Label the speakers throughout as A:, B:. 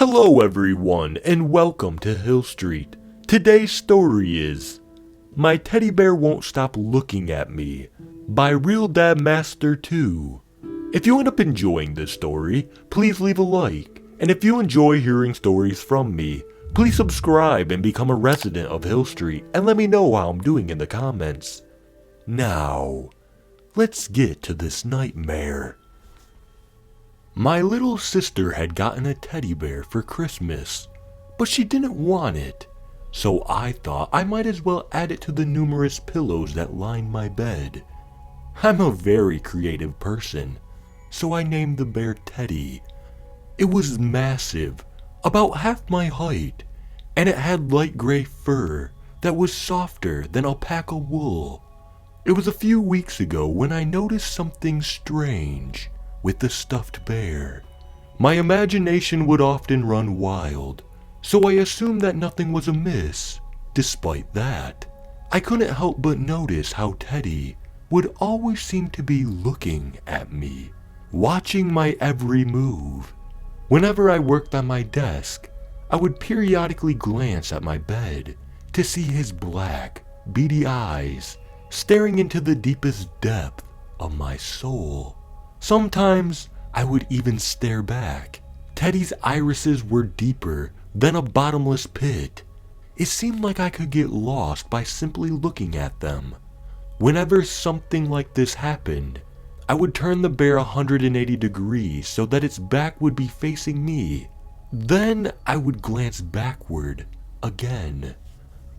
A: Hello everyone and welcome to Hill Street. Today's story is My Teddy Bear Won't Stop Looking at Me by Real Dad Master 2. If you end up enjoying this story, please leave a like. And if you enjoy hearing stories from me, please subscribe and become a resident of Hill Street and let me know how I'm doing in the comments. Now, let's get to this nightmare. My little sister had gotten a teddy bear for Christmas, but she didn't want it, so I thought I might as well add it to the numerous pillows that lined my bed. I'm a very creative person, so I named the bear Teddy. It was massive, about half my height, and it had light gray fur that was softer than alpaca wool. It was a few weeks ago when I noticed something strange with the stuffed bear. My imagination would often run wild, so I assumed that nothing was amiss. Despite that, I couldn't help but notice how Teddy would always seem to be looking at me, watching my every move. Whenever I worked on my desk, I would periodically glance at my bed to see his black, beady eyes staring into the deepest depth of my soul. Sometimes I would even stare back. Teddy's irises were deeper than a bottomless pit. It seemed like I could get lost by simply looking at them. Whenever something like this happened, I would turn the bear 180 degrees so that its back would be facing me. Then I would glance backward again.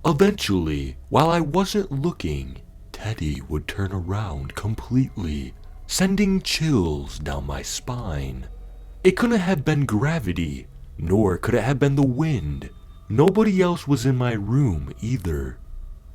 A: Eventually, while I wasn't looking, Teddy would turn around completely, sending chills down my spine. It couldn't have been gravity, nor could it have been the wind. Nobody else was in my room either.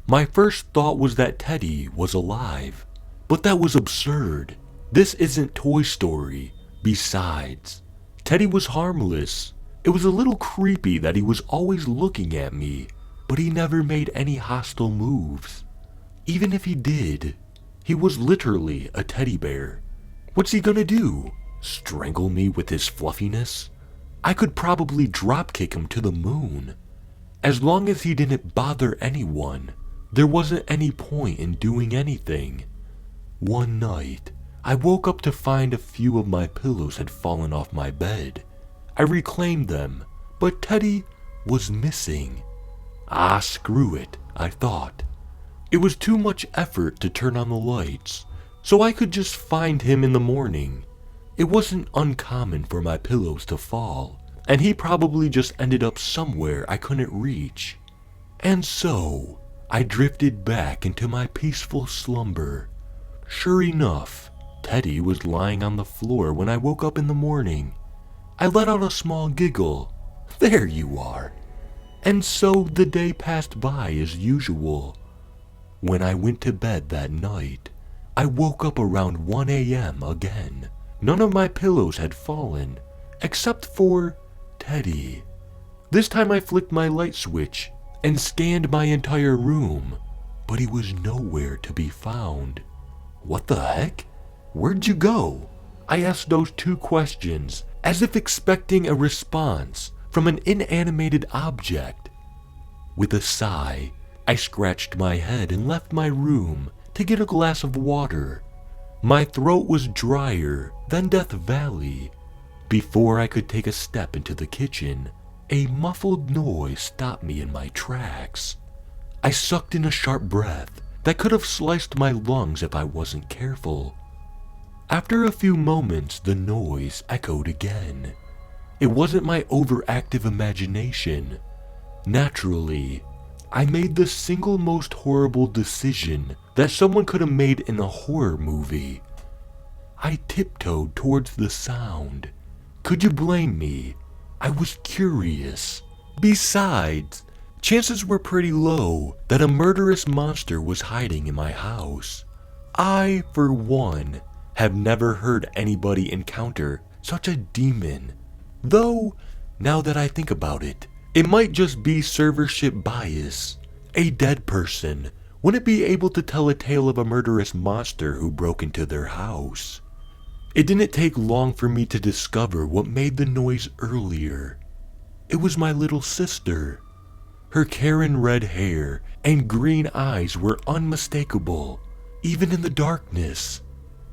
A: My first thought was that Teddy was alive, but that was absurd. This isn't Toy Story. Besides, Teddy was harmless. It was a little creepy that he was always looking at me, but he never made any hostile moves. Even if he did, he was literally a teddy bear. What's he gonna do? Strangle me with his fluffiness? I could probably dropkick him to the moon. As long as he didn't bother anyone, there wasn't any point in doing anything. One night, I woke up to find a few of my pillows had fallen off my bed. I reclaimed them, but Teddy was missing. Ah, screw it, I thought. It was too much effort to turn on the lights, so I could just find him in the morning. It wasn't uncommon for my pillows to fall, and he probably just ended up somewhere I couldn't reach. And so, I drifted back into my peaceful slumber. Sure enough, Teddy was lying on the floor when I woke up in the morning. I let out a small giggle. There you are. And so the day passed by as usual. When I went to bed that night, I woke up around 1 a.m. again. None of my pillows had fallen, except for Teddy. This time I flicked my light switch and scanned my entire room, but he was nowhere to be found. What the heck? Where'd you go? I asked those two questions, as if expecting a response from an inanimated object. With a sigh, I scratched my head and left my room to get a glass of water. My throat was drier than Death Valley. Before I could take a step into the kitchen, a muffled noise stopped me in my tracks. I sucked in a sharp breath that could have sliced my lungs if I wasn't careful. After a few moments, the noise echoed again. It wasn't my overactive imagination. Naturally, I made the single most horrible decision that someone could have made in a horror movie. I tiptoed towards the sound. Could you blame me? I was curious. Besides, chances were pretty low that a murderous monster was hiding in my house. I, for one, have never heard anybody encounter such a demon. Though, now that I think about it, it might just be servership bias. A dead person wouldn't be able to tell a tale of a murderous monster who broke into their house. It didn't take long for me to discover what made the noise earlier. It was my little sister. Her Karen red hair and green eyes were unmistakable, even in the darkness.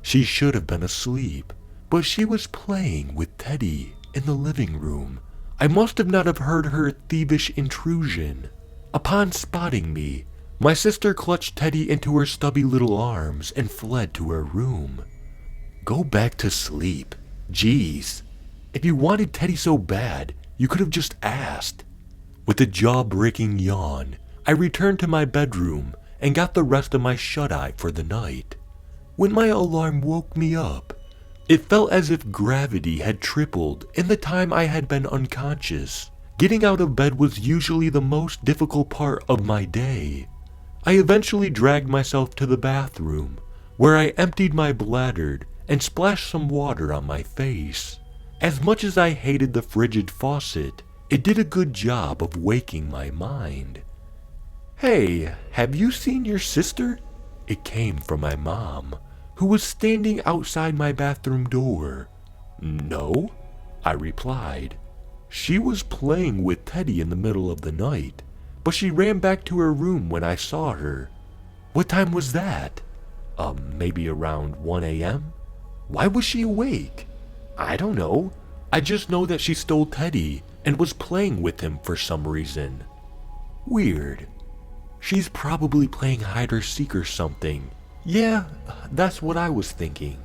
A: She should have been asleep, but she was playing with Teddy in the living room. I must have not have heard her thievish intrusion. Upon spotting me, my sister clutched Teddy into her stubby little arms and fled to her room. Go back to sleep. Jeez. If you wanted Teddy so bad, you could have just asked. With a jaw-breaking yawn, I returned to my bedroom and got the rest of my shut-eye for the night. When my alarm woke me up, it felt as if gravity had tripled in the time I had been unconscious. Getting out of bed was usually the most difficult part of my day. I eventually dragged myself to the bathroom, where I emptied my bladder and splashed some water on my face. As much as I hated the frigid faucet, it did a good job of waking my mind. "Hey, have you seen your sister?" It came from my mom, who was standing outside my bathroom door. "No," I replied. "She was playing with Teddy in the middle of the night, but she ran back to her room when I saw her." "What time was that?" Maybe around 1 a.m. "Why was she awake?" "I don't know. I just know that she stole Teddy and was playing with him for some reason." "Weird. She's probably playing hide or seek or something." "Yeah, that's what I was thinking."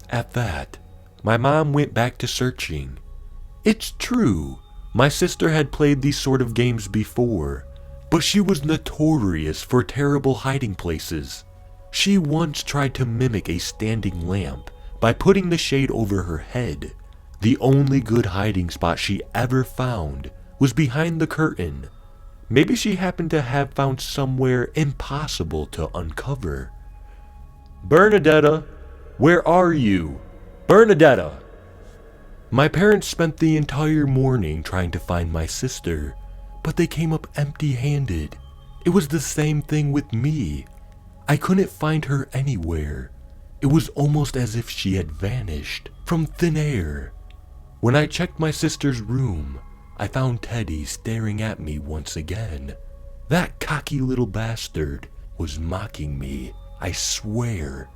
A: At that, my mom went back to searching. It's true, my sister had played these sort of games before, but she was notorious for terrible hiding places. She once tried to mimic a standing lamp by putting the shade over her head. The only good hiding spot she ever found was behind the curtain. Maybe she happened to have found somewhere impossible to uncover. "Bernadetta, where are you? Bernadetta!" My parents spent the entire morning trying to find my sister, but they came up empty-handed. It was the same thing with me. I couldn't find her anywhere. It was almost as if she had vanished from thin air. When I checked my sister's room, I found Teddy staring at me once again. That cocky little bastard was mocking me, I swear.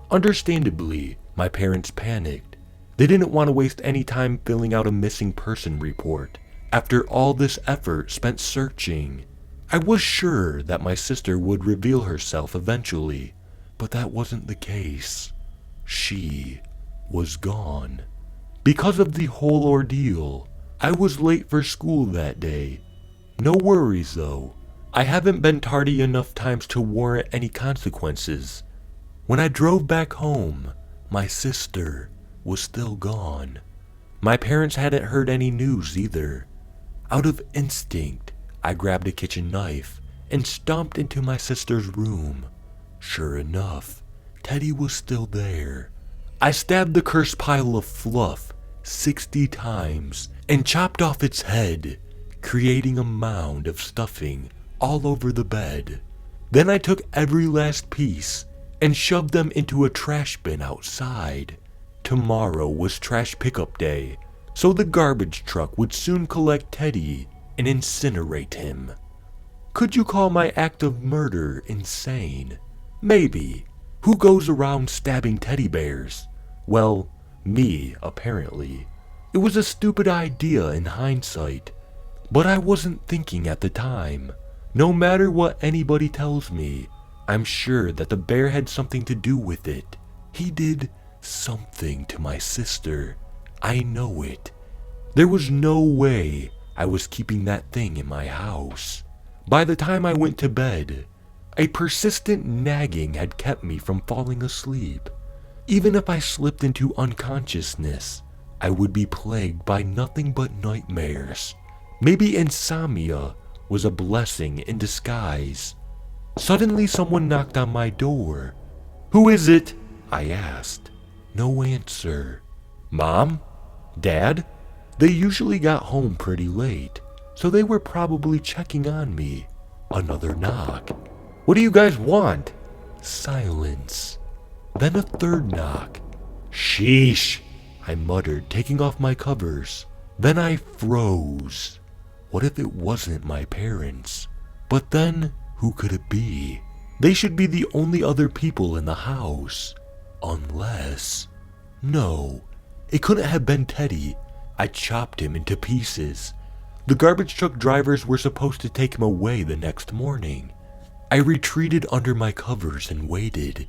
A: Understandably, my parents panicked. They didn't want to waste any time filling out a missing person report after all this effort spent searching. I was sure that my sister would reveal herself eventually, but that wasn't the case. She was gone. Because of the whole ordeal, I was late for school that day. No worries though. I haven't been tardy enough times to warrant any consequences. When I drove back home, my sister was still gone. My parents hadn't heard any news either. Out of instinct, I grabbed a kitchen knife and stomped into my sister's room. Sure enough, Teddy was still there. I stabbed the cursed pile of fluff 60 times and chopped off its head, creating a mound of stuffing all over the bed. Then I took every last piece and shoved them into a trash bin outside. Tomorrow was trash pickup day, so the garbage truck would soon collect Teddy and incinerate him. Could you call my act of murder insane? Maybe. Who goes around stabbing teddy bears? Well, me, apparently. It was a stupid idea in hindsight, but I wasn't thinking at the time. No matter what anybody tells me, I'm sure that the bear had something to do with it. He did something to my sister. I know it. There was no way I was keeping that thing in my house. By the time I went to bed, a persistent nagging had kept me from falling asleep. Even if I slipped into unconsciousness, I would be plagued by nothing but nightmares. Maybe insomnia was a blessing in disguise. Suddenly someone knocked on my door. "Who is it?" I asked. No answer. "Mom? Dad?" They usually got home pretty late, so they were probably checking on me. Another knock. "What do you guys want?" Silence. Then a third knock. "Sheesh," I muttered, taking off my covers. Then I froze. What if it wasn't my parents? But then, who could it be? They should be the only other people in the house. Unless... No, it couldn't have been Teddy. I chopped him into pieces. The garbage truck drivers were supposed to take him away the next morning. I retreated under my covers and waited.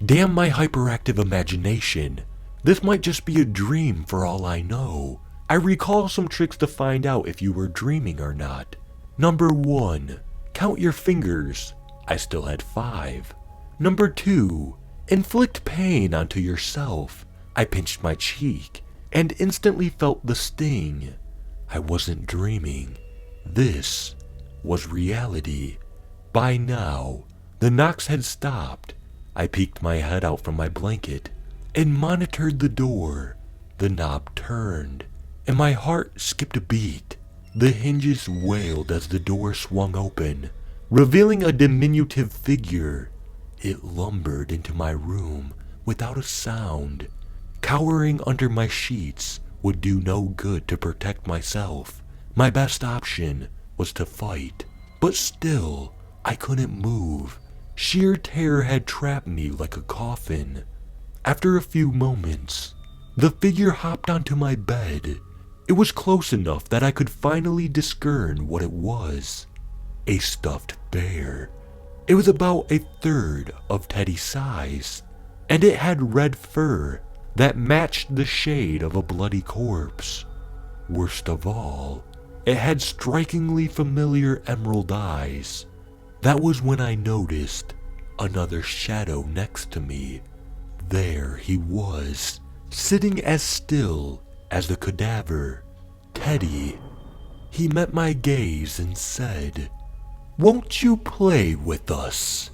A: Damn my hyperactive imagination. This might just be a dream for all I know. I recall some tricks to find out if you were dreaming or not. Number 1, count your fingers. I still had 5. Number 2, inflict pain onto yourself. I pinched my cheek and instantly felt the sting. I wasn't dreaming. This was reality. By now, the knocks had stopped. I peeked my head out from my blanket and monitored the door. The knob turned, and my heart skipped a beat. The hinges wailed as the door swung open, revealing a diminutive figure. It lumbered into my room without a sound. Cowering under my sheets would do no good to protect myself. My best option was to fight, but still, I couldn't move. Sheer terror had trapped me like a coffin. After a few moments, the figure hopped onto my bed. It was close enough that I could finally discern what it was. A stuffed bear. It was about 1/3 of Teddy's size, and it had red fur that matched the shade of a bloody corpse. Worst of all, it had strikingly familiar emerald eyes. That was when I noticed another shadow next to me. There he was, sitting as still as the cadaver. Teddy. He met my gaze and said, "Won't you play with us?"